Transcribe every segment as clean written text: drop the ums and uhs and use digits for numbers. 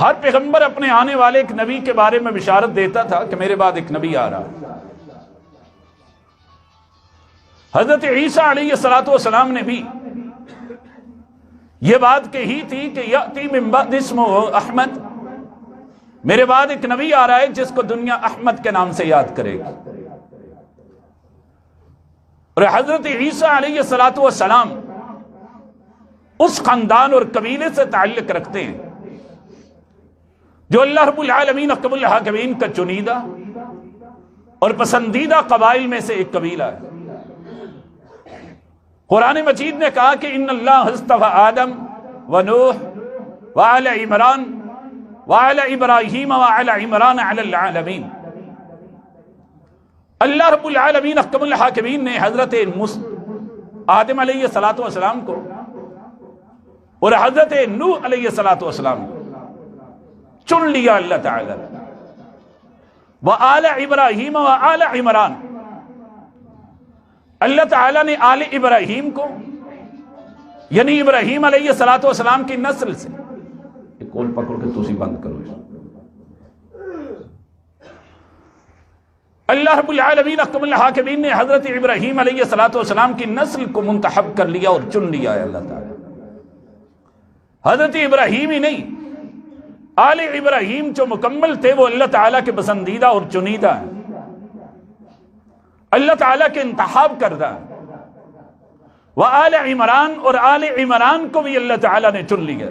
ہر پیغمبر اپنے آنے والے ایک نبی کے بارے میں بشارت دیتا تھا کہ میرے بعد ایک نبی آ رہا ہے۔ حضرت عیسیٰ علیہ السلام نے بھی یہ بات کہی تھی کہ یأتی من بعد اسمہ احمد، میرے بعد ایک نبی آ رہا ہے جس کو دنیا احمد کے نام سے یاد کرے گی۔ اور حضرت عیسیٰ علیہ السلام اس خاندان اور قبیلے سے تعلق رکھتے ہیں جو اللہ رب العالمین احکم الحاکمین کا چنیدہ اور پسندیدہ قبائل میں سے ایک قبیلہ ہے۔ قرآن مجید نے کہا کہ ان اللہ اصطفى آدم و نوح وآل عمران وآل ابراہیم وآل عمران علی العالمین۔ اللہ رب العالمین احکم الحاکمین نے حضرت آدم علیہ السلام کو اور حضرت نوح علیہ السلام کو چن لیا اللہ تعالی، وآل ابراہیم وآل عمران، اللہ تعالیٰ نے آل ابراہیم کو یعنی ابراہیم علیہ السلام کی نسل سے، ایک کول پکڑ کے توسی بند کرو، اللہ رب العالمین احکم الحاکمین نے حضرت ابراہیم علیہ السلام کی نسل کو منتخب کر لیا اور چن لیا ہے اللہ تعالیٰ۔ حضرت ابراہیم ہی نہیں، آل ابراہیم جو مکمل تھے وہ اللہ تعالیٰ کے پسندیدہ اور چنیدہ ہیں، اللہ تعالیٰ کے انتخاب کردہ ہے۔ وآل عمران، اور آل عمران کو بھی اللہ تعالیٰ نے چن لیا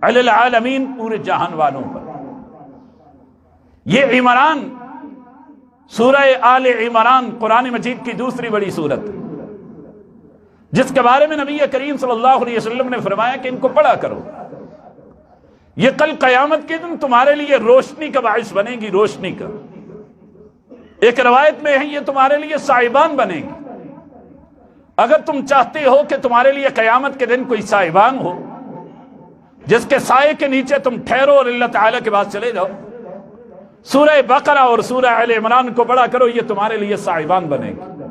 علی العالمین، پورے جہان والوں پر۔ یہ عمران، سورہ آل عمران قرآن مجید کی دوسری بڑی سورت، جس کے بارے میں نبی کریم صلی اللہ علیہ وسلم نے فرمایا کہ ان کو پڑھا کرو، یہ کل قیامت کے دن تمہارے لیے روشنی کا باعث بنے گی، روشنی کا۔ ایک روایت میں ہے یہ تمہارے لیے سائبان بنے گی۔ اگر تم چاہتے ہو کہ تمہارے لیے قیامت کے دن کوئی سائبان ہو جس کے سائے کے نیچے تم ٹھہرو اور اللہ تعالیٰ کے بعد چلے جاؤ، سورہ بقرہ اور سورہ آل عمران کو پڑھا کرو، یہ تمہارے لیے سائبان بنے گی۔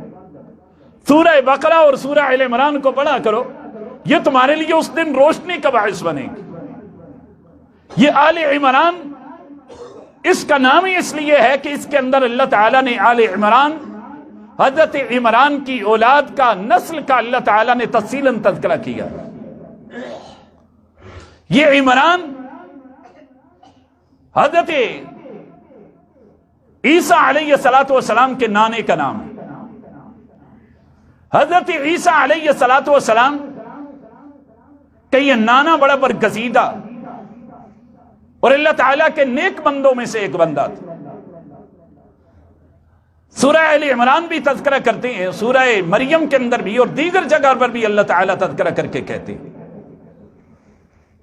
سورہ بقرہ اور سورہ آل عمران کو پڑھا کرو، یہ تمہارے لیے اس دن روشنی کا باعث بنے گی۔ یہ آل عمران اس کا نام ہی اس لیے ہے کہ اس کے اندر اللہ تعالیٰ نے آل عمران، حضرت عمران کی اولاد کا، نسل کا اللہ تعالیٰ نے تفصیلاً تذکرہ کیا۔ یہ عمران حضرت عیسیٰ علیہ السلام کے نانے کا نام ہے۔ حضرت عیسیٰ علیہ السلام کہ یہ نانا بڑا برگزیدہ اور اللہ تعالیٰ کے نیک بندوں میں سے ایک بندہ تھا۔ سورہ آل عمران بھی تذکرہ کرتے ہیں، سورہ مریم کے اندر بھی اور دیگر جگہ پر بھی اللہ تعالیٰ تذکرہ کر کے کہتے ہیں۔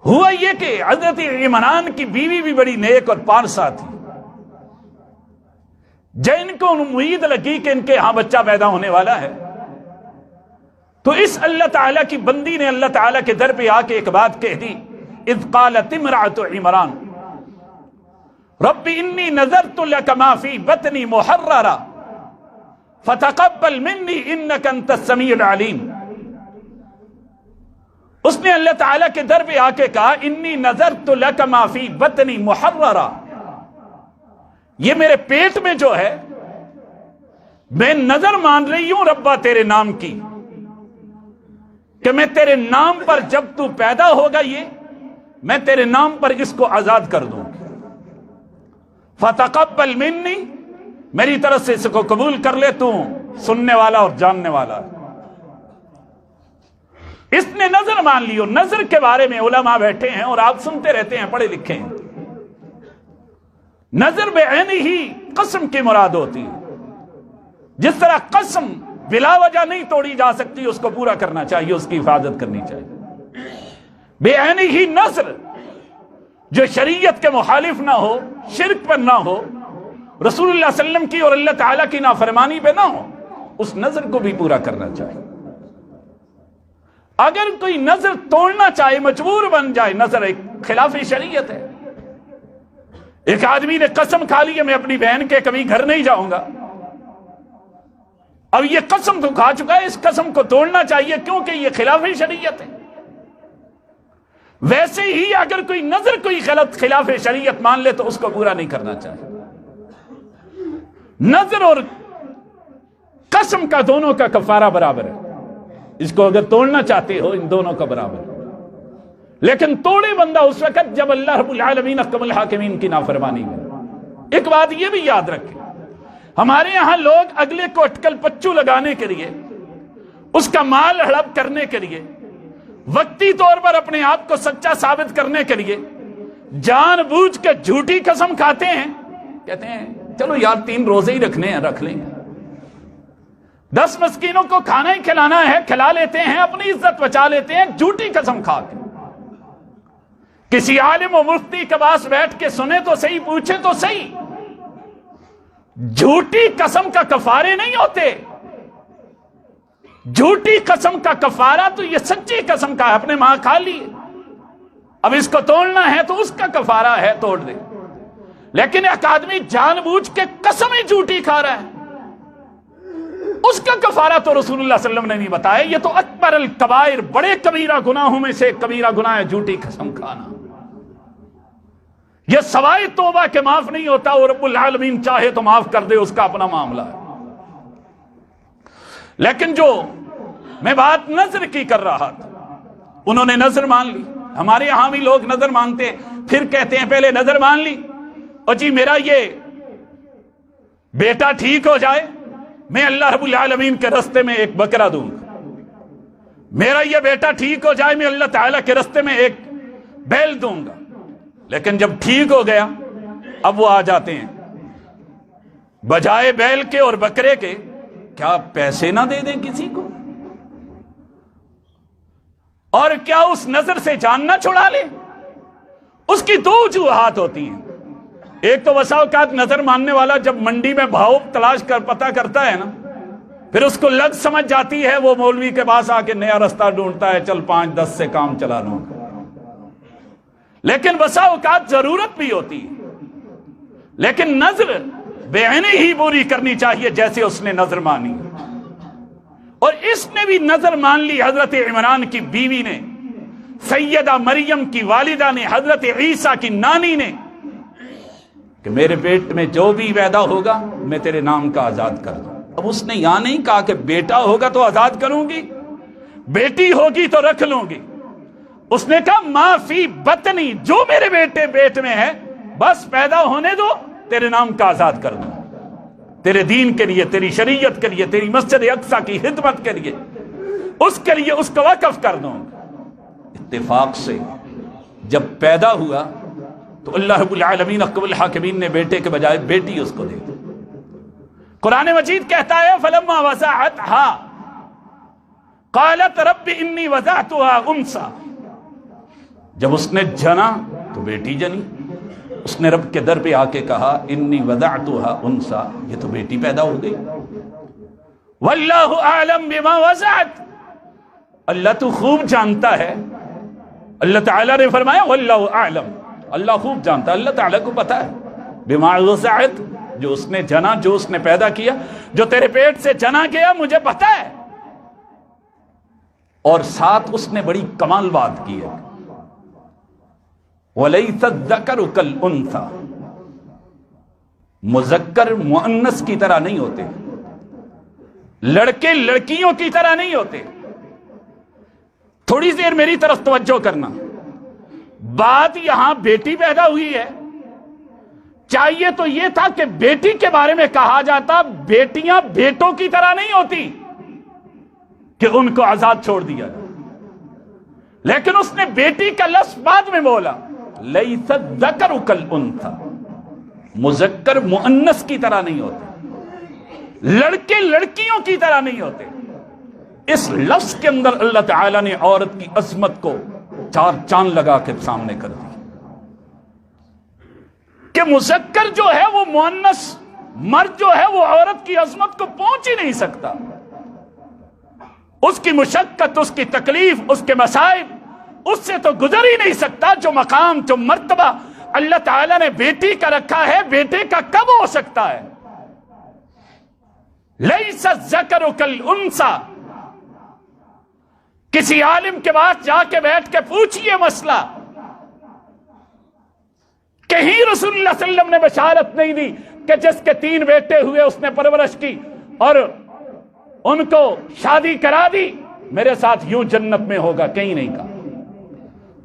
ہوا یہ کہ حضرت عمران کی بیوی بھی بڑی نیک اور پارسا تھی، جن کو امید لگی کہ ان کے ہاں بچہ پیدا ہونے والا ہے، تو اس اللہ تعالیٰ کی بندی نے اللہ تعالیٰ کے در پہ آ کے ایک بات کہہ دی، اذ قالت امرأۃ عمران رب انی نذرت لک ما فی بطنی محررا فتقبل منی انک انت السمیع العلیم۔ اس نے اللہ تعالیٰ کے در پہ آ کے کہا انی نذرت لک ما فی بطنی محررا، یہ میرے پیٹ میں جو ہے میں نظر مان رہی ہوں ربا تیرے نام کی، کہ میں تیرے نام پر جب تو پیدا ہوگا یہ میں تیرے نام پر اس کو آزاد کر دوں، فتقبل منی، میری طرف سے اس کو قبول کر لے، تو سننے والا اور جاننے والا۔ اس نے نظر مان لی، اور نظر کے بارے میں علماء بیٹھے ہیں اور آپ سنتے رہتے ہیں، پڑھے لکھے ہیں۔ نظر بعین ہی قسم کی مراد ہوتی ہے، جس طرح قسم بلا وجہ نہیں توڑی جا سکتی، اس کو پورا کرنا چاہیے، اس کی حفاظت کرنی چاہیے۔ بعین ہی نظر جو شریعت کے مخالف نہ ہو، شرک پر نہ ہو، رسول اللہ صلی اللہ علیہ وسلم کی اور اللہ تعالیٰ کی نافرمانی پہ نہ ہو، اس نظر کو بھی پورا کرنا چاہیے۔ اگر کوئی نظر توڑنا چاہے، مجبور بن جائے، نظر ایک خلاف شریعت ہے۔ ایک آدمی نے قسم کھا لی میں اپنی بہن کے کبھی گھر نہیں جاؤں گا، اب یہ قسم تو کھا چکا ہے، اس قسم کو توڑنا چاہیے کیونکہ یہ خلاف شریعت ہے۔ ویسے ہی اگر کوئی نظر کوئی غلط خلاف شریعت مان لے تو اس کو پورا نہیں کرنا چاہیے. نظر اور قسم کا دونوں کا کفارہ برابر ہے. اس کو اگر توڑنا چاہتے ہو ان دونوں کا برابر ہے. لیکن توڑے بندہ اس وقت جب اللہ رب العالمین احکم الحاکمین کی نافرمانی میں. ایک بات یہ بھی یاد رکھیں، ہمارے یہاں لوگ اگلے کو اٹکل پچو لگانے کے لیے، اس کا مال ہڑپ کرنے کے لیے، وقتی طور پر اپنے آپ کو سچا ثابت کرنے کے لیے جان بوجھ کے جھوٹی قسم کھاتے ہیں. کہتے ہیں چلو یار 3 روزے ہی رکھنے ہیں، رکھ لیں گے. 10 مسکینوں کو کھانا ہی کھلانا ہے، کھلا لیتے ہیں، اپنی عزت بچا لیتے ہیں جھوٹی قسم کھا کے. کسی عالم و مفتی کے پاس بیٹھ کے سنے تو صحیح، پوچھے تو صحیح. جھوٹی قسم کا کفارے نہیں ہوتے. جھوٹی قسم کا کفارہ تو یہ سچی قسم کا ہے، اپنے ماں کھا لی، اب اس کو توڑنا ہے تو اس کا کفارہ ہے، توڑ دے. لیکن ایک آدمی جان بوجھ کے قسم ہی جھوٹی کھا رہا ہے، اس کا کفارہ تو رسول اللہ صلی اللہ علیہ وسلم نے نہیں بتایا. یہ تو اکبر الکبائر، بڑے کبیرہ گناہوں میں سے کبیرہ گناہ ہے جھوٹی قسم کھانا. یہ سوائے توبہ کے معاف نہیں ہوتا، اور رب العالمین چاہے تو معاف کر دے، اس کا اپنا معاملہ ہے. لیکن جو میں بات نظر کی کر رہا تھا، انہوں نے نظر مان لی. ہمارے یہاں بھی لوگ نظر مانتے ہیں، پھر کہتے ہیں پہلے نظر مان لی اور جی میرا یہ بیٹا ٹھیک ہو جائے میں اللہ رب العالمین کے رستے میں ایک بکرا دوں گا، میرا یہ بیٹا ٹھیک ہو جائے میں اللہ تعالیٰ کے رستے میں ایک بیل دوں گا. لیکن جب ٹھیک ہو گیا اب وہ آ جاتے ہیں بجائے بیل کے اور بکرے کے کیا پیسے نہ دے دیں کسی کو، اور کیا اس نظر سے جان نہ چھڑا لیں. اس کی 2 وجوہات ہوتی ہیں. ایک تو بسا اوقات نظر ماننے والا جب منڈی میں بھاؤ تلاش کر پتہ کرتا ہے نا، پھر اس کو لگ سمجھ جاتی ہے، وہ مولوی کے پاس آ کے نیا رستہ ڈھونڈتا ہے، چل 5-10 سے کام چلا لوں. لیکن بسا اوقات ضرورت بھی ہوتی ہے. لیکن نظر بے عینی ہی پوری کرنی چاہیے جیسے اس نے نظر مانی. اور اس نے بھی نظر مان لی، حضرت عمران کی بیوی نے، سیدہ مریم کی والدہ نے، حضرت عیسیٰ کی نانی نے، کہ میرے پیٹ میں جو بھی پیدا ہوگا میں تیرے نام کا آزاد کر دوں. اب اس نے یہاں نہیں کہا کہ بیٹا ہوگا تو آزاد کروں گی، بیٹی ہوگی تو رکھ لوں گی. اس نے کہا ما فی بطنی، جو میرے بیٹے پیٹ میں ہے بس پیدا ہونے دو، تیرے نام کا آزاد کر دوں، تیرے دین کے لیے، تیری شریعت کے لیے، تیری مسجد اقصیٰ کی خدمت کے لیے، اس کے لیے اس کو وقف کر دوں. اتفاق سے جب پیدا ہوا تو اللہ رب العالمین احکم الحاکمین نے بیٹے کے بجائے بیٹی اس کو دے دی. قرآن مجید کہتا ہے فلما وضعتها قالت رب انی وضعتها انثى، جب اس نے جنا تو بیٹی جنی. اس نے رب کے در پہ آ کے کہا انی وضعتها انثى، یہ تو بیٹی پیدا ہو گئی. واللہ اعلم بما وضعت، اللہ تو خوب جانتا ہے. اللہ تعالیٰ نے فرمایا واللہ اعلم، اللہ خوب جانتا ہے، اللہ تعالیٰ کو پتا ہے. بما وضعت، جو اس نے جنا، جو اس نے پیدا کیا، جو تیرے پیٹ سے جنا گیا مجھے پتا ہے. اور ساتھ اس نے بڑی کمال بات کی ہے وَلَيْسَ الذَّكَرُ كَالْأُنثَى، مذکر مؤنث کی طرح نہیں ہوتے، لڑکے لڑکیوں کی طرح نہیں ہوتے. تھوڑی دیر میری طرف توجہ کرنا، بات یہاں بیٹی پیدا ہوئی ہے. چاہیے تو یہ تھا کہ بیٹی کے بارے میں کہا جاتا بیٹیاں بیٹوں کی طرح نہیں ہوتی کہ ان کو آزاد چھوڑ دیا جائے. لیکن اس نے بیٹی کا لفظ بعد میں بولا لَيْسَ الذَّكَرُ كَالْأُنثَى، مذکر مؤنث کی طرح نہیں ہوتے، لڑکے لڑکیوں کی طرح نہیں ہوتے. اس لفظ کے اندر اللہ تعالیٰ نے عورت کی عظمت کو 4 چاند لگا کے سامنے کر دی کہ مذکر جو ہے وہ مؤنث، مرد جو ہے وہ عورت کی عظمت کو پہنچ ہی نہیں سکتا. اس کی مشقت، اس کی تکلیف، اس کے مصائب اس سے تو گزر ہی نہیں سکتا. جو مقام، جو مرتبہ اللہ تعالیٰ نے بیٹی کا رکھا ہے، بیٹے کا کب ہو سکتا ہے؟ لَيْسَ الذَّكَرُ كَالْأُنثَى، کسی عالم کے پاس جا کے بیٹھ کے پوچھئے مسئلہ. کہیں رسول اللہ صلی اللہ علیہ وسلم نے بشارت نہیں دی کہ جس کے 3 بیٹے ہوئے اس نے پرورش کی اور ان کو شادی کرا دی میرے ساتھ یوں جنت میں ہوگا. کہیں نہیں کہا.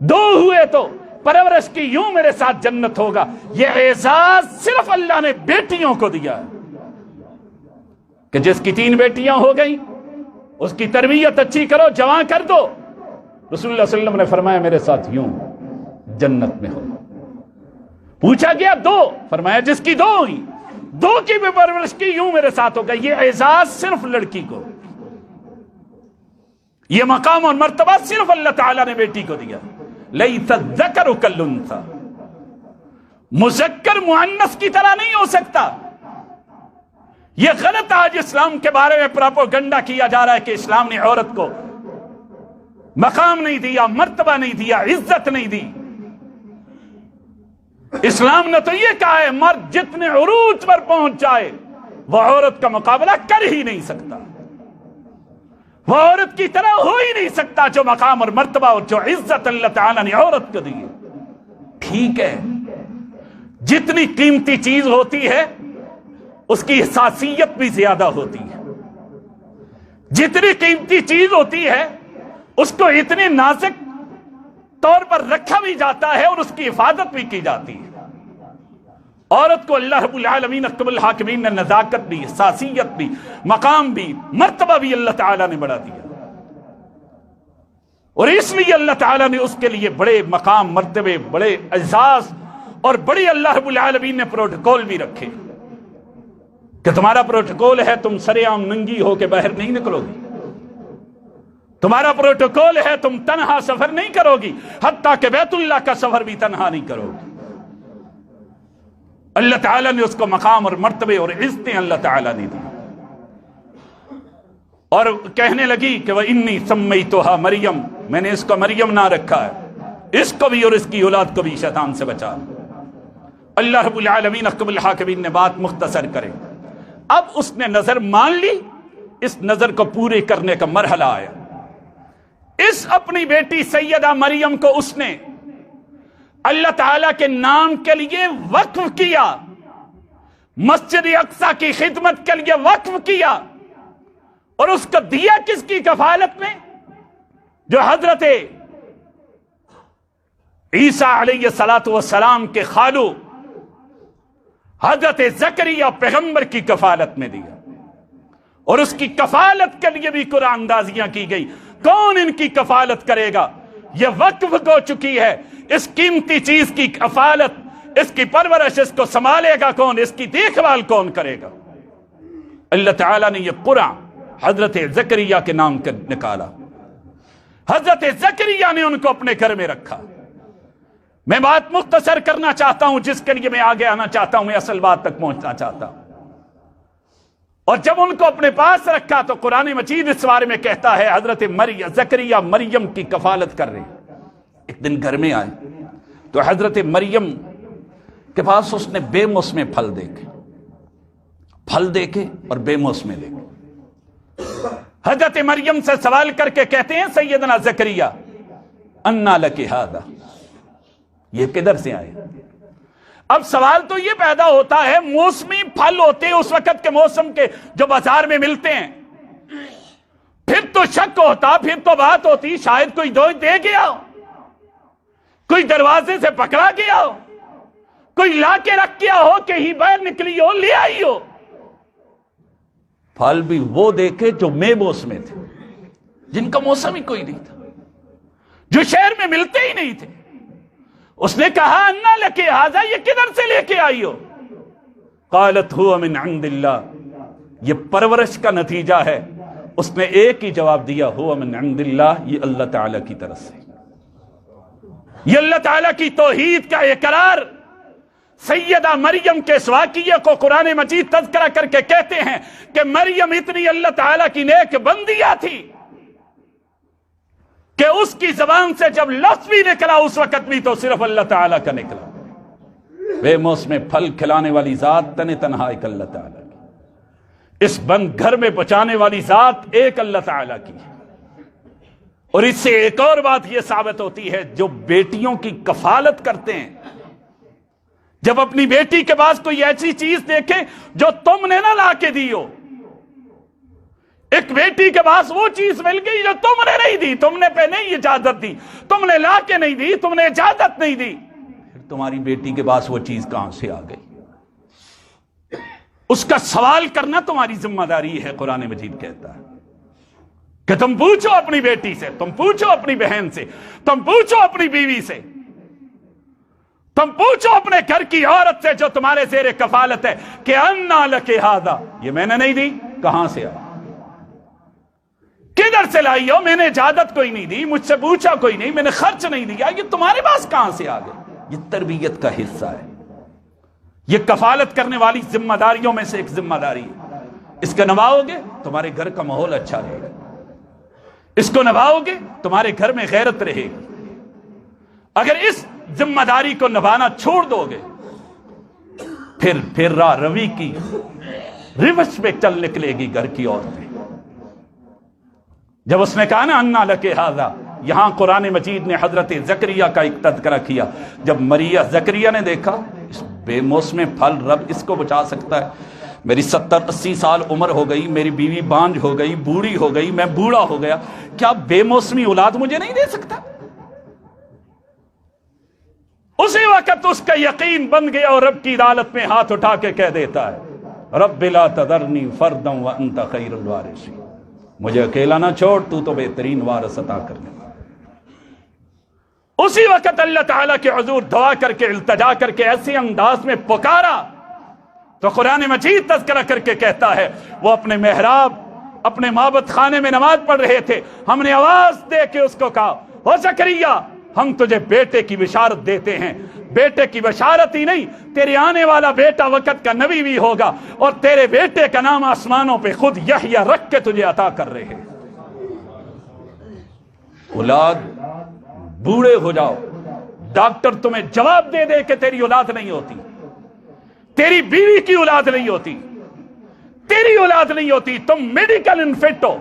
2 ہوئے تو پرورش کی یوں میرے ساتھ جنت ہوگا. یہ اعزاز صرف اللہ نے بیٹیوں کو دیا ہے کہ جس کی 3 بیٹیاں ہو گئیں اس کی تربیت اچھی کرو، جوان کر دو. رسول اللہ صلی اللہ علیہ وسلم نے فرمایا میرے ساتھ یوں جنت میں ہو. پوچھا گیا 2، فرمایا جس کی 2 ہوئی 2 کی بھی پرورش کی یوں میرے ساتھ ہوگا. یہ اعزاز صرف لڑکی کو، یہ مقام اور مرتبہ صرف اللہ تعالیٰ نے بیٹی کو دیا. لیس الذکر کالانثی، مذکر مؤنث کی طرح نہیں ہو سکتا. یہ غلط آج اسلام کے بارے میں پروپیگنڈا کیا جا رہا ہے کہ اسلام نے عورت کو مقام نہیں دیا، مرتبہ نہیں دیا، عزت نہیں دی. اسلام نے تو یہ کہا ہے مرد جتنے عروج پر پہنچ جائے وہ عورت کا مقابلہ کر ہی نہیں سکتا، وہ عورت کی طرح ہو ہی نہیں سکتا. جو مقام اور مرتبہ اور جو عزت اللہ تعالیٰ نے عورت کو دی ہے. ٹھیک ہے، جتنی قیمتی چیز ہوتی ہے اس کی حساسیت بھی زیادہ ہوتی ہے. جتنی قیمتی چیز ہوتی ہے اس کو اتنے نازک طور پر رکھا بھی جاتا ہے اور اس کی حفاظت بھی کی جاتی ہے. عورت کو اللہ رب العالمین اکرم الحاکمین نے نزاکت بھی، حساسیت بھی، مقام بھی، مرتبہ بھی اللہ تعالیٰ نے بڑھا دیا. اور اس لیے اللہ تعالیٰ نے اس کے لیے بڑے مقام، مرتبے، بڑے اعزاز اور بڑے اللہ رب العالمین نے پروٹوکول بھی رکھے کہ تمہارا پروٹوکول ہے تم سر عام ننگی ہو کے باہر نہیں نکلو گی. تمہارا پروٹوکول ہے تم تنہا سفر نہیں کرو گی، حتیٰ کہ بیت اللہ کا سفر بھی تنہا نہیں کرو گی. اللہ تعالیٰ نے اس کو مقام اور مرتبے اور عزتیں اللہ تعالیٰ نے دی. اور کہنے لگی کہ وَإِنِّي سَمَّيْتُهَا مریم، میں نے اس کو مریم نہ رکھا ہے، اس کو بھی اور اس کی اولاد کو بھی شیطان سے بچا. اللہ رب العالمین احکم الحاکمین نے بات مختصر کرے. اب اس نے نظر مان لی، اس نظر کو پورے کرنے کا مرحلہ آیا. اس اپنی بیٹی سیدہ مریم کو اس نے اللہ تعالیٰ کے نام کے لیے وقف کیا، مسجد اقصی کی خدمت کے لیے وقف کیا. اور اس کو دیا کس کی کفالت میں؟ جو حضرت عیسیٰ علیہ السلام کے خالو حضرت زکریا پیغمبر کی کفالت میں دیا. اور اس کی کفالت کے لیے بھی قرآن اندازیاں کی گئی. کون ان کی کفالت کرے گا؟ یہ وقف ہو چکی ہے. اس قیمتی چیز کی کفالت، اس کی پرورش، اس کو سنبھالے گا کون؟ اس کی دیکھ بھال کون کرے گا؟ اللہ تعالیٰ نے یہ قرآن حضرت زکریا کے نام کر نکالا. حضرت زکریا نے ان کو اپنے گھر میں رکھا. میں بات مختصر کرنا چاہتا ہوں، جس کے لیے میں آگے آنا چاہتا ہوں، میں اصل بات تک پہنچنا چاہتا ہوں. اور جب ان کو اپنے پاس رکھا تو قرآن مجید اس بارے میں کہتا ہے حضرت زکریا مریم کی کفالت کر رہے. ایک دن گھر میں آئے تو حضرت مریم کے پاس اس نے بے موسمے پھل دیکھے اور بے موسمے دیکھے. حضرت مریم سے سوال کر کے کہتے ہیں سیدنا زکریا انا لک ھذا، یہ کدھر سے آئے؟ اب سوال تو یہ پیدا ہوتا ہے، موسمی پھل ہوتے ہیں اس وقت کے موسم کے جو بازار میں ملتے ہیں، پھر تو شک ہوتا، پھر تو بات ہوتی شاید کوئی دے گیا ہو، کوئی دروازے سے پکڑا گیا ہو، کوئی لا کے رکھ گیا ہو، کہیں باہر نکلی ہو لے آئی ہو. پھل بھی وہ دیکھے جو بے موسم تھے، جن کا موسم ہی کوئی نہیں تھا، جو شہر میں ملتے ہی نہیں تھے. اس نے کہا انا لک ھذا، یہ کدھر سے لے کے آئی ہو؟ قالت هو من عند اللہ، یہ پرورش کا نتیجہ ہے. اس نے ایک ہی جواب دیا، هو من عند اللہ، یہ اللہ تعالیٰ کی طرف سے، یہ اللہ تعالیٰ کی توحید کا اقرار. سیدہ مریم کے اس واقعے کو قرآن مجید تذکرہ کر کے کہتے ہیں کہ مریم اتنی اللہ تعالیٰ کی نیک بندیہ تھی کہ اس کی زبان سے جب لفظ بھی نکلا اس وقت بھی تو صرف اللہ تعالیٰ کا نکلا. بے موسم پھل کھلانے والی ذات تنہا ایک اللہ تعالیٰ کی، اس بند گھر میں بچانے والی ذات ایک اللہ تعالیٰ کی. اور اس سے ایک اور بات یہ ثابت ہوتی ہے، جو بیٹیوں کی کفالت کرتے ہیں، جب اپنی بیٹی کے پاس کوئی ایسی چیز دیکھے جو تم نے نہ لا کے دی ہو، ایک بیٹی کے پاس وہ چیز مل گئی جو تم نے نہیں دی، تم نے پہ نہیں اجازت دی، تم نے لا کے نہیں دی، تم نے اجازت نہیں دی، پھر تمہاری بیٹی کے پاس وہ چیز کہاں سے آ گئی؟ اس کا سوال کرنا تمہاری ذمہ داری ہے۔ قرآن مجید کہتا ہے کہ تم پوچھو اپنی بیٹی سے، تم پوچھو اپنی بہن سے، تم پوچھو اپنی بیوی سے، تم پوچھو اپنے گھر کی عورت سے جو تمہارے زیر کفالت ہے کہ انا لک ھذا، یہ میں نے نہیں دی، کہاں سے آ، کدھر سے لائی ہو؟ میں نے اجازت کوئی نہیں دی، مجھ سے پوچھا کوئی نہیں، میں نے خرچ نہیں دیا، یہ تمہارے پاس کہاں سے آ گئے؟ یہ تربیت کا حصہ ہے، یہ کفالت کرنے والی ذمہ داریوں میں سے ایک ذمہ داری ہے۔ اس کو نبھاؤ گے تمہارے گھر کا ماحول اچھا رہے گا، اس کو نبھاؤ گے تمہارے گھر میں غیرت رہے گی۔ اگر اس ذمہ داری کو نبھانا چھوڑ دو گے، پھر راہ روی کی ریورس پہ چل نکلے گی گھر کی عورتیں۔ جب اس نے کہا نا انا لک ھذا، یہاں قرآن مجید نے حضرت زکریا کا ایک تذکرہ کیا۔ جب مریا زکریا نے دیکھا اس بے موسم پھل رب اس کو بچا سکتا ہے، میری 70-80 سال عمر ہو گئی، میری بیوی بانج ہو گئی، بوڑھی ہو گئی، میں بوڑھا ہو گیا، کیا بے موسمی اولاد مجھے نہیں دے سکتا؟ اسی وقت اس کا یقین بن گیا اور رب کی عدالت میں ہاتھ اٹھا کے کہہ دیتا ہے رب لا تذرنی فردا وانت خیر الوارثین، مجھے اکیلا نہ چھوڑ، تو بہترین وارث عطا کرنے والا۔ اسی وقت اللہ تعالیٰ کے حضور دعا کر کے التجا کر کے ایسے انداز میں پکارا تو قرآن مجید تذکرہ کر کے کہتا ہے وہ اپنے محراب، اپنے معبد خانے میں نماز پڑھ رہے تھے، ہم نے آواز دے کے اس کو کہا او زکریا ہم تجھے بیٹے کی بشارت دیتے ہیں، بیٹے کی بشارت ہی نہیں، تیرے آنے والا بیٹا وقت کا نبی بھی ہوگا، اور تیرے بیٹے کا نام آسمانوں پہ خود یحییٰ رکھ کے تجھے عطا کر رہے ہیں۔ اولاد بوڑھے ہو جاؤ، ڈاکٹر تمہیں جواب دے دے کہ تیری اولاد نہیں ہوتی، تیری بیوی کی اولاد نہیں ہوتی، تیری اولاد نہیں ہوتی، تم میڈیکل انفٹ ہو،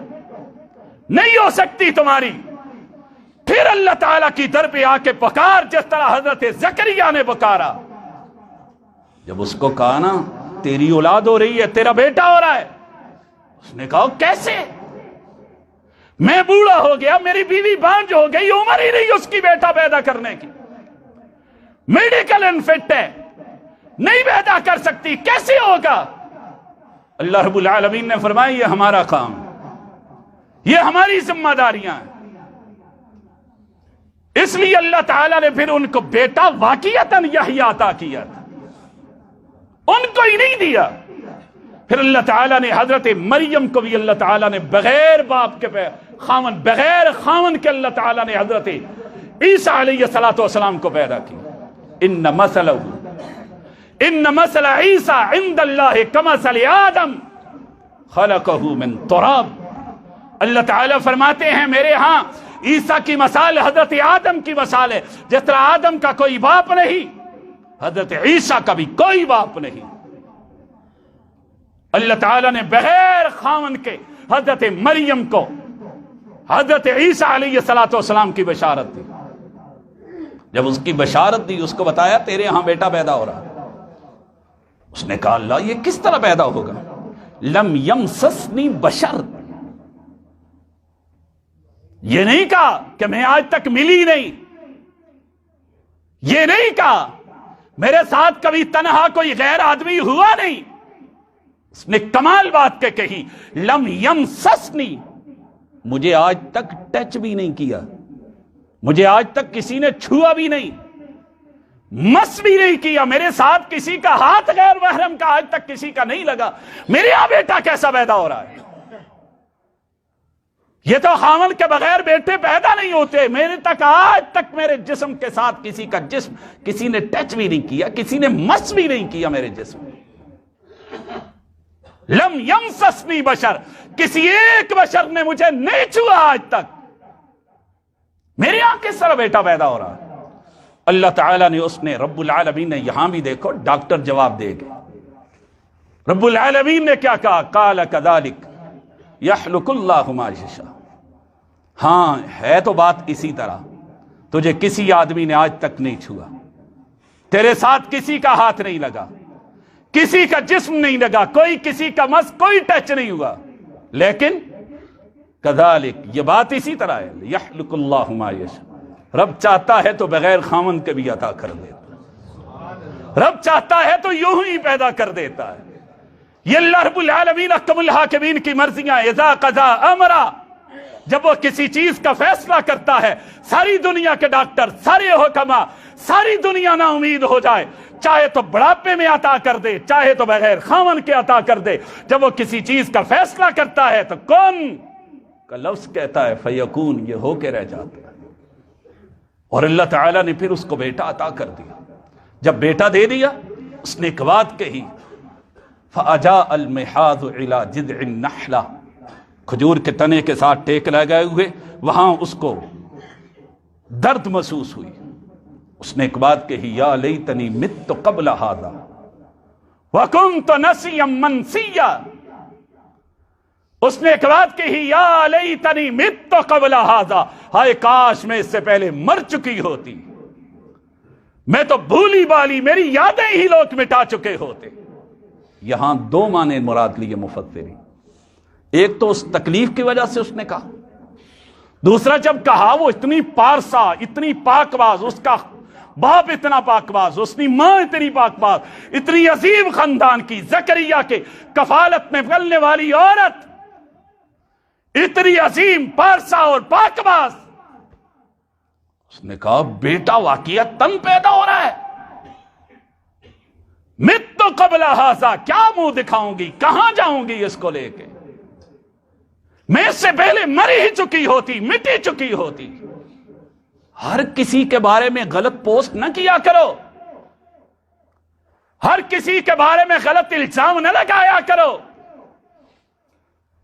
نہیں ہو سکتی تمہاری، پھر اللہ تعالیٰ کی در پہ آ کے پکار جس طرح حضرت زکریا نے پکارا۔ جب اس کو کہا نا تیری اولاد ہو رہی ہے، تیرا بیٹا ہو رہا ہے، اس نے کہا کیسے؟ میں بوڑھا ہو گیا، میری بیوی بانج ہو گئی، عمر ہی نہیں اس کی بیٹا پیدا کرنے کی، میڈیکل انفٹ ہے، نہیں پیدا کر سکتی، کیسے ہوگا؟ اللہ رب العالمین نے فرمایا یہ ہمارا کام، یہ ہماری ذمہ داریاں ہیں۔ اس لیے اللہ تعالیٰ نے پھر ان کو بیٹا واقعتاً یحییٰ عطا کیا، ان کو ہی نہیں دیا۔ پھر اللہ تعالیٰ نے حضرت مریم کو بھی اللہ تعالیٰ نے بغیر باپ کے خامن، بغیر خامن کے اللہ تعالیٰ نے حضرت عیسیٰ علیہ السلام کو پیدا کیا۔ ان مثل عیسیٰ عند اللہ کمثل آدم خلقہ من تراب، اللہ تعالیٰ فرماتے ہیں میرے ہاں عیسیٰ کی مثال حضرت آدم کی مثال ہے، جس طرح آدم کا کوئی باپ نہیں، حضرت عیسیٰ کا بھی کوئی باپ نہیں۔ اللہ تعالیٰ نے بغیر خامن کے حضرت مریم کو حضرت عیسیٰ علیہ السلام کی بشارت دی۔ جب اس کی بشارت دی، اس کو بتایا تیرے ہاں بیٹا پیدا ہو رہا، اس نے کہا اللہ یہ کس طرح پیدا ہوگا؟ لم یمسسنی بشر، یہ نہیں کہا کہ میں آج تک ملی نہیں، یہ نہیں کہا میرے ساتھ کبھی تنہا کوئی غیر آدمی ہوا نہیں، اس نے کمال بات کے کہی لم یمسسنی، مجھے آج تک ٹچ بھی نہیں کیا، مجھے آج تک کسی نے چھوا بھی نہیں، مس بھی نہیں کیا، میرے ساتھ کسی کا ہاتھ غیر محرم کا آج تک کسی کا نہیں لگا، میرے یہاں بیٹا کیسا پیدا ہو رہا ہے؟ یہ تو خامن کے بغیر بیٹے پیدا نہیں ہوتے، میرے تک آج تک میرے جسم کے ساتھ کسی کا جسم کسی نے ٹچ بھی نہیں کیا، کسی نے مس بھی نہیں کیا میرے جسم۔ لم یمسسنی بشر، کسی ایک بشر نے مجھے نہیں چھوا آج تک، میرے یہاں کس طرح بیٹا پیدا ہو رہا ہے؟ اللہ تعالیٰ نے اس نے رب العالمین نے یہاں بھی دیکھو ڈاکٹر جواب دے گئے، رب العالمین نے کیا کہا؟ قال کذالک یخلق اللہ ما یشاء، ہاں ہے تو بات اسی طرح، تجھے کسی آدمی نے آج تک نہیں چھوا، تیرے ساتھ کسی کا ہاتھ نہیں لگا، کسی کا جسم نہیں لگا، کوئی کسی کا مس کوئی ٹچ نہیں ہوا، لیکن کذالک یہ بات اسی طرح ہے، یخلق اللہ ما یشاء، رب چاہتا ہے تو بغیر خامن کے بھی عطا کر دیتا، رب چاہتا ہے تو یوں ہی پیدا کر دیتا ہے۔ یہ اللہ رب العالمین احکم الحاکمین کی مرضیاں، اذا قضا امرا، جب وہ کسی چیز کا فیصلہ کرتا ہے، ساری دنیا کے ڈاکٹر، سارے حکما، ساری دنیا نا امید ہو جائے، چاہے تو بڑھاپے میں عطا کر دے، چاہے تو بغیر خامن کے عطا کر دے، جب وہ کسی چیز کا فیصلہ کرتا ہے تو کون کا لفظ کہتا ہے فیکون، یہ ہو کے رہ جاتا ہے۔ اور اللہ تعالیٰ نے پھر اس کو بیٹا عطا کر دیا، جب بیٹا دے دیا اس نے ایک بات کہی، فَأَجَاءَ الْمِحَاذُ إِلَى جِذْعِ النَّخْلَةِ، کھجور کے تنے کے ساتھ ٹیک لگائے ہوئے، وہاں اس کو درد محسوس ہوئی، اس نے ایک بات کہی، یا لیتنی مت قبل ھذا وکنت نسیا منسیا، اس نے ایک بات کہی، یا لیتنی مت قبل ھذا، ہائے کاش میں اس سے پہلے مر چکی ہوتی، میں تو بھولی بالی، میری یادیں ہی لوگ مٹا چکے ہوتے۔ یہاں دو معنی مراد لیے مفسرین، ایک تو اس تکلیف کی وجہ سے اس نے کہا، دوسرا جب کہا وہ اتنی پارسا، اتنی پاک باز، اس کا باپ اتنا پاک باز، اس کی ماں اتنی پاک باز، اتنی عظیم خاندان کی، زکریا کے کفالت میں پلنے والی عورت، اتنی عظیم پارسا اور پاک باز، اس نے کہا بیٹا واقعتاً پیدا ہو رہا ہے، مت قبل ھذا، کیا منہ دکھاؤں گی، کہاں جاؤں گی اس کو لے کے، میں اس سے پہلے مر ہی چکی ہوتی، مٹی چکی ہوتی۔ ہر کسی کے بارے میں غلط پوسٹ نہ کیا کرو، ہر کسی کے بارے میں غلط الزام نہ لگایا کرو،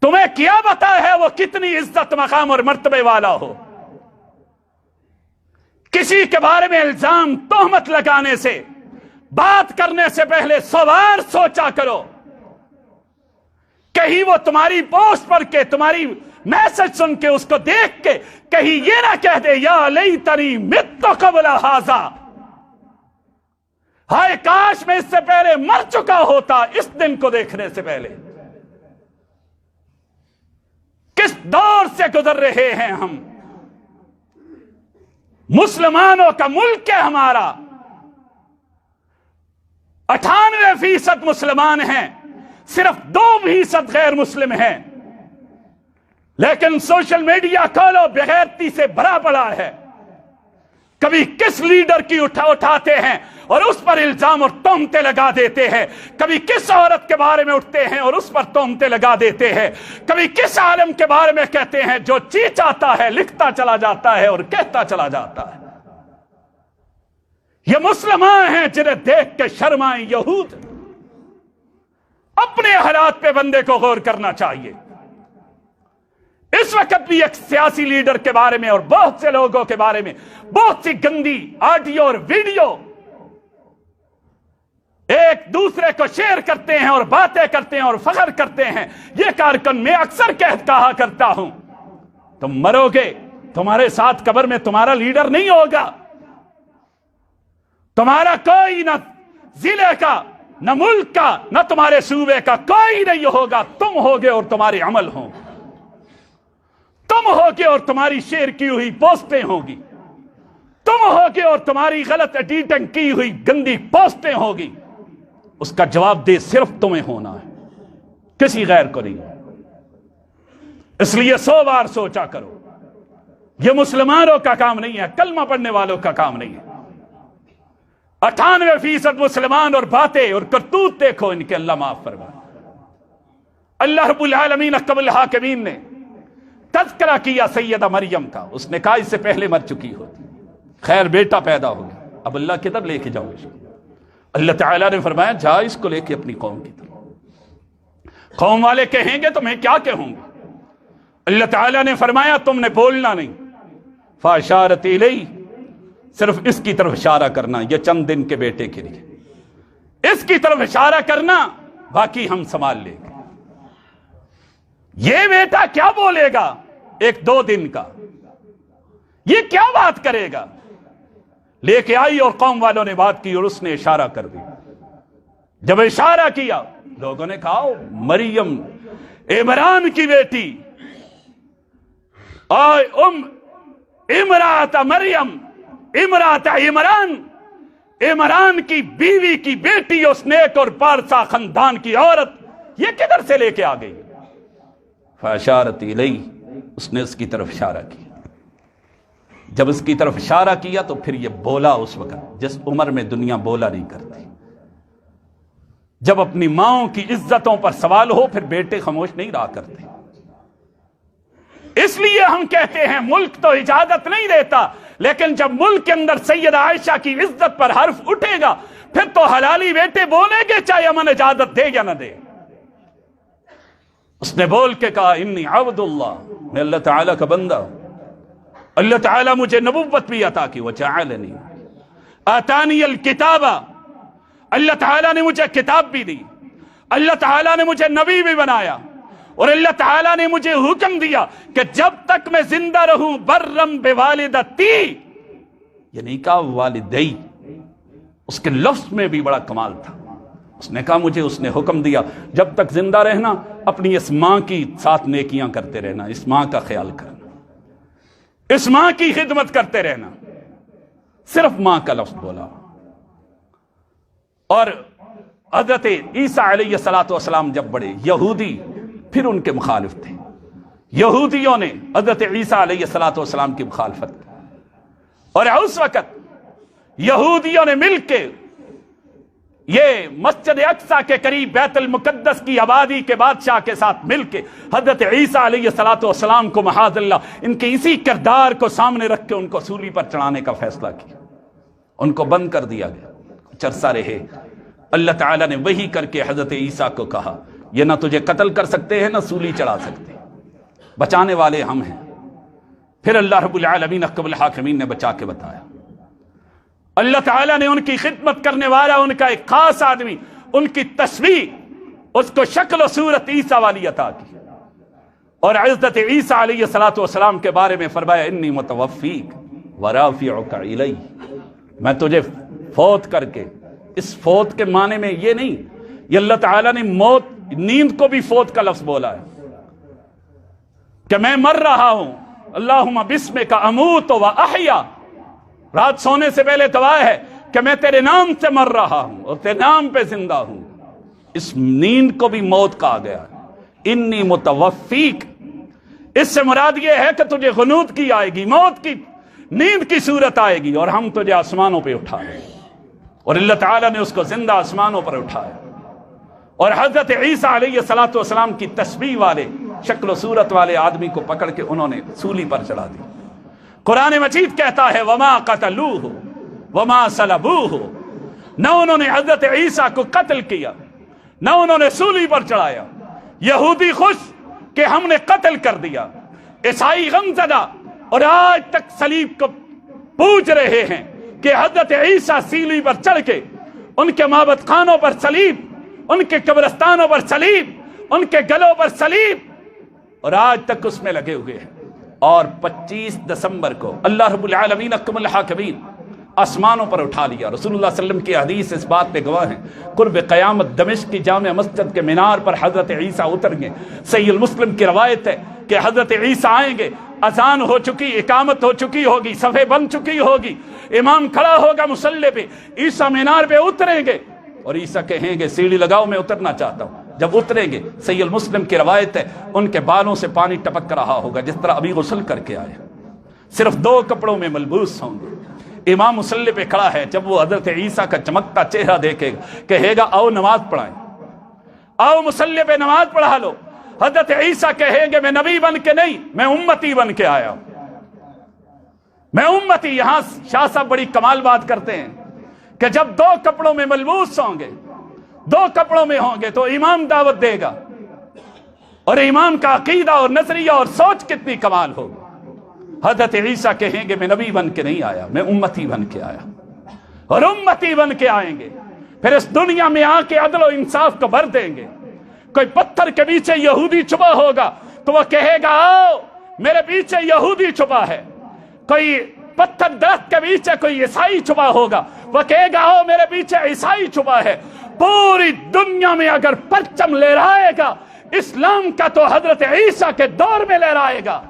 تمہیں کیا پتا ہے وہ کتنی عزت مقام اور مرتبے والا ہو۔ کسی کے بارے میں الزام تہمت لگانے سے، بات کرنے سے پہلے 100 بار سوچا کرو، کہیں وہ تمہاری پوسٹ پڑھ کے، تمہاری میسج سن کے، اس کو دیکھ کے کہیں یہ نہ کہہ دے یا لیتنی مت قبل ھذا، ہائے کاش میں اس سے پہلے مر چکا ہوتا، اس دن کو دیکھنے سے پہلے۔ کس دور سے گزر رہے ہیں ہم، مسلمانوں کا ملک ہے ہمارا، 98% مسلمان ہیں، صرف 2% غیر مسلم ہیں، لیکن سوشل میڈیا کھولو بغیرتی سے بھرا پڑا ہے، کبھی کس لیڈر کی اٹھاتے ہیں اور اس پر الزام اور تہمتیں لگا دیتے ہیں، کبھی کس عورت کے بارے میں اٹھتے ہیں اور اس پر تہمتیں لگا دیتے ہیں، کبھی کس عالم کے بارے میں کہتے ہیں، جو چیز چاہتا ہے لکھتا چلا جاتا ہے اور کہتا چلا جاتا ہے۔ یہ مسلمان ہیں جنہیں دیکھ کے شرمائیں یہود۔ اپنے حالات پہ بندے کو غور کرنا چاہیے۔ اس وقت بھی ایک سیاسی لیڈر کے بارے میں اور بہت سے لوگوں کے بارے میں بہت سی گندی آڈیو اور ویڈیو ایک دوسرے کو شیئر کرتے ہیں اور باتیں کرتے ہیں اور فخر کرتے ہیں۔ یہ کارکن میں اکثر کہا کرتا ہوں، تم مرو گے، تمہارے ساتھ قبر میں تمہارا لیڈر نہیں ہوگا، تمہارا کوئی نہ ضلع کا، نہ ملک کا، نہ تمہارے صوبے کا کوئی نہیں ہوگا، تم ہوگے اور تمہارے عمل ہوں، تم ہوگے اور تمہاری شیئر کی ہوئی پوسٹیں ہوں گی، تم ہوگے اور تمہاری غلط ایڈیٹنگ کی ہوئی گندی پوسٹیں ہوں گی۔ اس کا جواب دہ صرف تمہیں ہونا ہے، کسی غیر کو نہیں۔ اس لیے 100 بار سوچا کرو، یہ مسلمانوں کا کام نہیں ہے، کلمہ پڑھنے والوں کا کام نہیں ہے۔ 98% مسلمان اور باتیں اور کرتوت دیکھو ان کے، اللہ معاف فرمائے۔ اللہ رب العالمین احکم الحاکمین نے تذکرہ کیا سیدہ مریم کا، اس نے کہا اس سے پہلے مر چکی ہوتی، خیر بیٹا پیدا ہو گیا، اب اللہ کی طرف لے کے جاؤ اس کو۔ اللہ تعالیٰ نے فرمایا جا اس کو لے کے اپنی قوم کی طرف، قوم والے کہیں گے تو میں کیا کہوں گا؟ اللہ تعالیٰ نے فرمایا تم نے بولنا نہیں، فاشارت الیہ، صرف اس کی طرف اشارہ کرنا، یہ چند دن کے بیٹے کے لیے اس کی طرف اشارہ کرنا، باقی ہم سنبھال لیں گے۔ یہ بیٹا کیا بولے گا، ایک 2 دن کا، یہ کیا بات کرے گا؟ لے کے آئی اور قوم والوں نے بات کی اور اس نے اشارہ کر دی۔ جب اشارہ کیا لوگوں نے کہا مریم عمران کی بیٹی، امرات مریم، امرات عمران کی بیوی کی بیٹی، اس نیک اور پارسا خاندان کی عورت، یہ کدھر سے لے کے آ گئی؟ فاشارت الیہ، اس نے اس کی طرف اشارہ کیا۔ جب اس کی طرف اشارہ کیا تو پھر یہ بولا، اس وقت جس عمر میں دنیا بولا نہیں کرتی۔ جب اپنی ماؤں کی عزتوں پر سوال ہو پھر بیٹے خاموش نہیں رہا کرتے۔ اس لیے ہم کہتے ہیں ملک تو اجازت نہیں دیتا، لیکن جب ملک کے اندر سیدہ عائشہ کی عزت پر حرف اٹھے گا پھر تو حلالی بیٹے بولیں گے، چاہے امن اجازت دے یا نہ دے۔ اس نے بول کے کہا انی عبد اللہ، میں اللہ تعالیٰ کا بندہ ہوں، اللہ تعالیٰ مجھے نبوت بھی عطا کی، وجعلنی آتانی الکتاب، اللہ تعالیٰ نے مجھے کتاب بھی دی، اللہ تعالیٰ نے مجھے نبی بھی بنایا، اور اللہ تعالیٰ نے مجھے حکم دیا کہ جب تک میں زندہ رہوں برم بوالدتی، یہ نہیں کہا والدی، اس کے لفظ میں بھی بڑا کمال تھا۔ اس نے کہا مجھے اس نے حکم دیا جب تک زندہ رہنا اپنی اس ماں کی ساتھ نیکیاں کرتے رہنا، اس ماں کا خیال کرنا، اس ماں کی خدمت کرتے رہنا۔ صرف ماں کا لفظ بولا۔ اور حضرت عیسیٰ علیہ السلام جب بڑے، یہودی پھر ان کے مخالف تھے، یہودیوں نے حضرت عیسیٰ علیہ السلام کی مخالفت کی، اور اس وقت یہودیوں نے مل کے یہ مسجد اقصیٰ کے قریب بیت المقدس کی آبادی کے بادشاہ کے ساتھ مل کے حضرت عیسیٰ علیہ السلام کو معاذ اللہ ان کے اسی کردار کو سامنے رکھ کے ان کو سولی پر چڑھانے کا فیصلہ کیا۔ ان کو بند کر دیا گیا، کچھ عرصہ رہے۔ اللہ تعالیٰ نے وحی کر کے حضرت عیسیٰ کو کہا یہ نہ تجھے قتل کر سکتے ہیں نہ سولی چڑھا سکتے، بچانے والے ہم ہیں۔ پھر اللہ رب العالمین احکم الحاکمین نے بچا کے بتایا۔ اللہ تعالیٰ نے ان کی خدمت کرنے والا ان کا ایک خاص آدمی، ان کی تصویر، اس کو شکل و صورت عیسیٰ والی عطا کی، اور حضرت عیسیٰ علیہ السلام کے بارے میں فرمایا انی متوفیک ورافعک الی، میں تجھے فوت کر کے، اس فوت کے معنی میں یہ نہیں، یہ اللہ تعالیٰ نے موت، نیند کو بھی فوت کا لفظ بولا ہے کہ میں مر رہا ہوں، اللہم بسمک اموت و احیا، رات سونے سے پہلے دعا ہے کہ میں تیرے نام سے مر رہا ہوں اور تیرے نام پہ زندہ ہوں۔ اس نیند کو بھی موت کہا گیا، انی متوفیک، اس سے مراد یہ ہے کہ تجھے غنود کی آئے گی، موت کی نیند کی صورت آئے گی، اور ہم تجھے آسمانوں پہ اٹھائیں۔ اور اللہ تعالیٰ نے اس کو زندہ آسمانوں پر اٹھایا، اور حضرت عیسیٰ علیہ السلام کی تشبیہ والے، شکل و صورت والے آدمی کو پکڑ کے انہوں نے سولی پر چڑھا دی۔ قرآن مجید کہتا ہے وما قتلوہ وما صلبوہ، نہ انہوں نے حضرت عیسیٰ کو قتل کیا نہ انہوں نے سولی پر چڑھایا۔ یہودی خوش کہ ہم نے قتل کر دیا، عیسائی غمزدہ، اور آج تک صلیب کو پوج رہے ہیں کہ حضرت عیسیٰ سولی پر چڑھ کے ان کے معبد خانوں پر صلیب، ان کے قبرستانوں پر صلیب، ان کے گلوں پر صلیب، اور آج تک اس میں لگے ہوئے ہیں۔ اور 25 دسمبر کو اللہ رب العالمین احکم الحاکمین آسمانوں پر اٹھا لیا۔ رسول اللہ صلی اللہ علیہ وسلم کی حدیث اس بات پہ گواہ ہیں، قرب قیامت دمشق کی جامع مسجد کے مینار پر حضرت عیسیٰ اتر گئے۔ صحیح المسلم کی روایت ہے کہ حضرت عیسیٰ آئیں گے، اذان ہو چکی، اقامت ہو چکی ہوگی، صفیں بن چکی ہوگی، امام کھڑا ہوگا مصلی پہ، عیسیٰ مینار پہ اتریں گے، اور عیسیٰ کہیں گے سیڑھی لگاؤ میں اترنا چاہتا ہوں۔ جب اتریں گے، صحیح المسلم کی روایت ہے، ان کے بالوں سے پانی ٹپک رہا ہوگا جس طرح ابھی غسل کر کے آئے، صرف 2 کپڑوں میں ملبوس ہوں گے۔ امام مصلی پہ کھڑا ہے، جب وہ حضرت عیسیٰ کا چمکتا چہرہ دیکھے گا کہے گا آؤ نماز پڑھائیں، آؤ مصلی پہ نماز پڑھا لو۔ حضرت عیسیٰ کہیں گے میں نبی بن کے نہیں، میں امتی بن کے آیا ہوں، میں امتی۔ یہاں شاہ صاحب بڑی کمال بات کرتے ہیں کہ جب 2 کپڑوں میں ملبوس ہوں گے، 2 کپڑوں میں ہوں گے تو امام دعوت دے گا، اور امام کا عقیدہ اور نظریہ اور سوچ کتنی کمال ہوگی۔ حضرت عیسیٰ کہیں گے میں نبی بن کے نہیں آیا، میں امتی بن کے آیا، اور امتی بن کے آئیں گے۔ پھر اس دنیا میں آ کے عدل و انصاف کو بھر دیں گے۔ کوئی پتھر کے پیچھے یہودی چھپا ہوگا تو وہ کہے گا آؤ میرے پیچھے یہودی چھپا ہے، کوئی پتھر درخت کے پیچھے کوئی عیسائی چھپا ہوگا، وہ کہے گا او میرے پیچھے عیسائی چھپا ہے۔ پوری دنیا میں اگر پرچم لہرائے گا اسلام کا تو حضرت عیسیٰ کے دور میں لہرائے گا،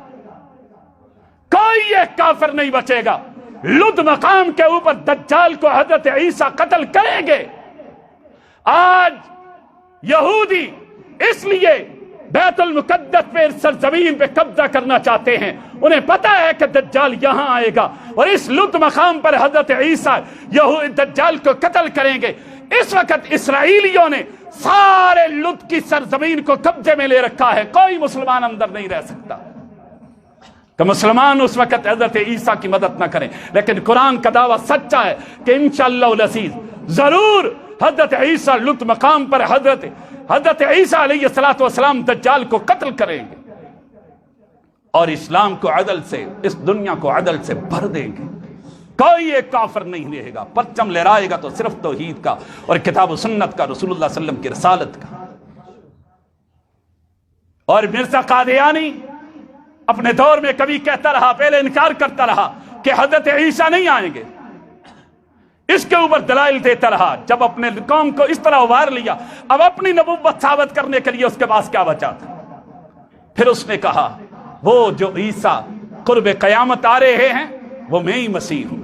کوئی ایک کافر نہیں بچے گا۔ لد مقام کے اوپر دجال کو حضرت عیسیٰ قتل کریں گے۔ آج یہودی اس لیے بیت المقدس پہ سرزمین پہ قبضہ کرنا چاہتے ہیں، انہیں پتا ہے کہ دجال یہاں آئے گا اور اس لد مقام پر حضرت عیسیٰ دجال کو قتل کریں گے۔ اس وقت اسرائیلیوں نے سارے لد کی سرزمین کو قبضے میں لے رکھا ہے، کوئی مسلمان اندر نہیں رہ سکتا کہ مسلمان اس وقت حضرت عیسیٰ کی مدد نہ کریں۔ لیکن قرآن کا دعویٰ سچا ہے کہ انشاءاللہ العزیز ضرور حضرت عیسیٰ لد مقام پر حضرت عیسیٰ علیہ السلام دجال کو قتل کریں گے اور اسلام کو عدل سے، اس دنیا کو عدل سے بھر دیں گے۔ کوئی ایک کافر نہیں رہے گا، پرچم لہرائے گا تو صرف توحید کا اور کتاب و سنت کا، رسول اللہ صلی اللہ علیہ وسلم کی رسالت کا۔ اور مرزا قادیانی اپنے دور میں کبھی کہتا رہا، پہلے انکار کرتا رہا کہ حضرت عیسیٰ نہیں آئیں گے، اس کے اوپر دلائل دیتا رہا۔ جب اپنے قوم کو اس طرح ابھار لیا، اب اپنی نبوت ثابت کرنے کے لیے اس کے پاس کیا بچا تھا؟ پھر اس نے کہا وہ جو عیسیٰ قرب قیامت آ رہے ہیں وہ میں ہی مسیح ہوں،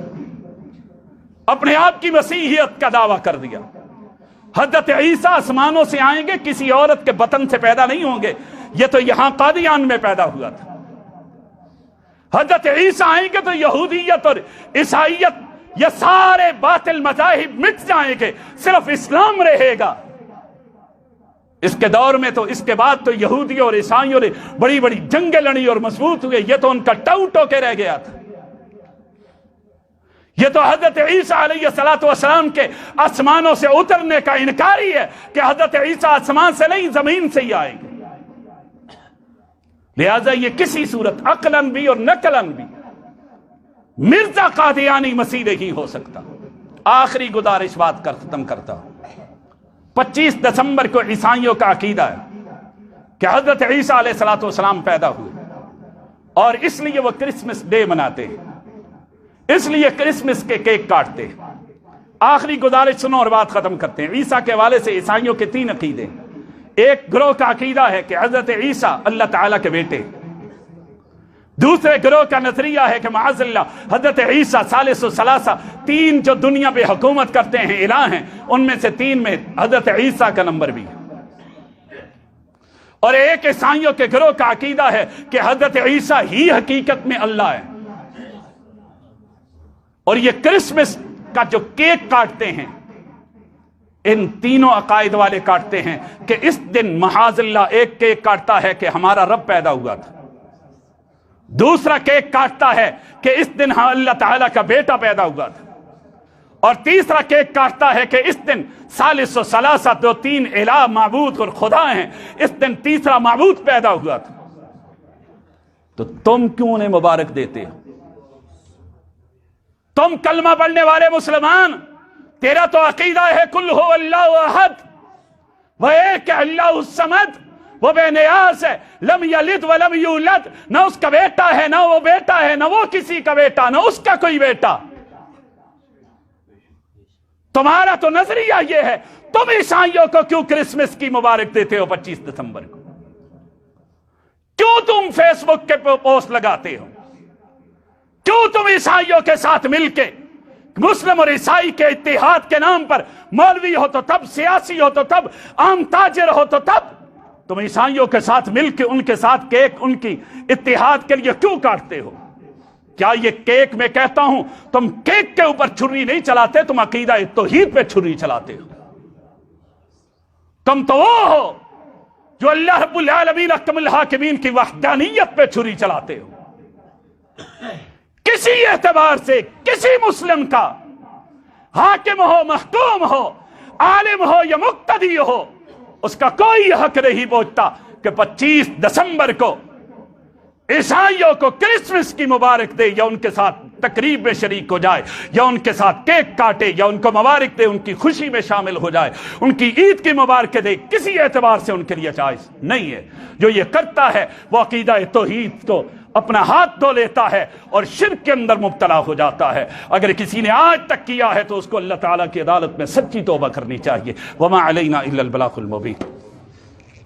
اپنے آپ کی مسیحیت کا دعویٰ کر دیا۔ حضرت عیسیٰ آسمانوں سے آئیں گے، کسی عورت کے بطن سے پیدا نہیں ہوں گے، یہ تو یہاں قادیان میں پیدا ہوا تھا۔ حضرت عیسیٰ آئیں گے تو یہودیت اور عیسائیت یہ سارے باطل مذاہب مٹ جائیں گے، صرف اسلام رہے گا۔ اس کے دور میں تو اس کے بعد تو یہودیوں اور عیسائیوں نے بڑی بڑی جنگیں لڑی اور مضبوط ہوئے، یہ تو ان کا ٹو کے رہ گیا تھا۔ یہ تو حضرت عیسیٰ علیہ السلام کے آسمانوں سے اترنے کا انکاری ہے کہ حضرت عیسیٰ آسمان سے نہیں زمین سے ہی آئیں گے۔ لہذا یہ کسی صورت عقلاً بھی اور نقلاً بھی مرزا قادیانی مسیح نہیں ہو سکتا۔ آخری گزارش بات کر ختم کرتا ہوں۔ 25 دسمبر کو عیسائیوں کا عقیدہ ہے کہ حضرت عیسیٰ علیہ السلام پیدا ہوئے اور اس لیے وہ کرسمس ڈے مناتے ہیں، اس لیے کرسمس کے کیک کاٹتے ہیں۔ آخری گزارش سنو اور بات ختم کرتے ہیں۔ عیسیٰ کے حوالے سے عیسائیوں کے 3 عقیدے ہیں۔ ایک گروہ کا عقیدہ ہے کہ حضرت عیسیٰ اللہ تعالیٰ کے بیٹے، دوسرے گروہ کا نظریہ ہے کہ معاذ اللہ حضرت عیسیٰ ثالث الثلاثہ، 3 جو دنیا پہ حکومت کرتے ہیں الہ ہیں، ان میں سے 3 میں حضرت عیسیٰ کا نمبر بھی ہے۔ اور ایک عیسائیوں کے گروہ کا عقیدہ ہے کہ حضرت عیسیٰ ہی حقیقت میں اللہ ہے، اور یہ کرسمس کا جو کیک کاٹتے ہیں ان تینوں عقائد والے کاٹتے ہیں کہ اس دن معاذ اللہ ایک کیک کاٹتا ہے کہ ہمارا رب پیدا ہوا تھا، دوسرا کیک کاٹتا ہے کہ اس دن اللہ تعالیٰ کا بیٹا پیدا ہوا تھا، اور تیسرا کیک کاٹتا ہے کہ اس دن ثالث و ثلاثہ، 3 الہ معبود اور خدا ہیں، اس دن تیسرا معبود پیدا ہوا تھا۔ تو تم کیوں انہیں مبارک دیتے ہو؟ تم کلمہ پڑھنے والے مسلمان، تیرا تو عقیدہ ہے کل ہو اللہ احد، وہ ایک اللہ الصمد، وہ بے نیاز ہے، لم یلد ولم یولد، نہ اس کا بیٹا ہے نہ وہ بیٹا ہے، نہ وہ کسی کا بیٹا نہ اس کا کوئی بیٹا۔ تمہارا تو نظریہ یہ ہے۔ تم عیسائیوں کو کیوں کرسمس کی مبارک دیتے ہو 25 دسمبر کو؟ کیوں تم فیس بک کے پوسٹ لگاتے ہو؟ کیوں تم عیسائیوں کے ساتھ مل کے مسلم اور عیسائی کے اتحاد کے نام پر، مولوی ہو تو تب، سیاسی ہو تو تب، عام تاجر ہو تو تب، تم عیسائیوں کے ساتھ مل کے ان کے ساتھ کیک ان کی اتحاد کے لیے کیوں کاٹتے ہو؟ کیا یہ کیک میں کہتا ہوں تم کیک کے اوپر چھری نہیں چلاتے، تم عقیدہ توحید پہ چھری چلاتے ہو۔ تم تو وہ ہو جو اللہ رب العالمین احکم الحاکمین کی وحدانیت پہ چھری چلاتے ہو۔ کسی اعتبار سے کسی مسلم کا حاکم ہو، محکوم ہو، عالم ہو یا مقتدی ہو، اس کا کوئی حق نہیں پہنچتا کہ 25 دسمبر کو عیسائیوں کو کرسمس کی مبارک دے، یا ان کے ساتھ تقریب میں شریک ہو جائے، یا ان کے ساتھ کیک کاٹے، یا ان کو مبارک دے، ان کی خوشی میں شامل ہو جائے، ان کی عید کی مبارکیں دے۔ کسی اعتبار سے ان کے لیے جائز نہیں ہے۔ جو یہ کرتا ہے وہ عقیدہ توحید کو اپنا ہاتھ دھو لیتا ہے اور شرک کے اندر مبتلا ہو جاتا ہے۔ اگر کسی نے آج تک کیا ہے تو اس کو اللہ تعالیٰ کی عدالت میں سچی توبہ کرنی چاہیے۔ وما علینا الا البلاغ المبین۔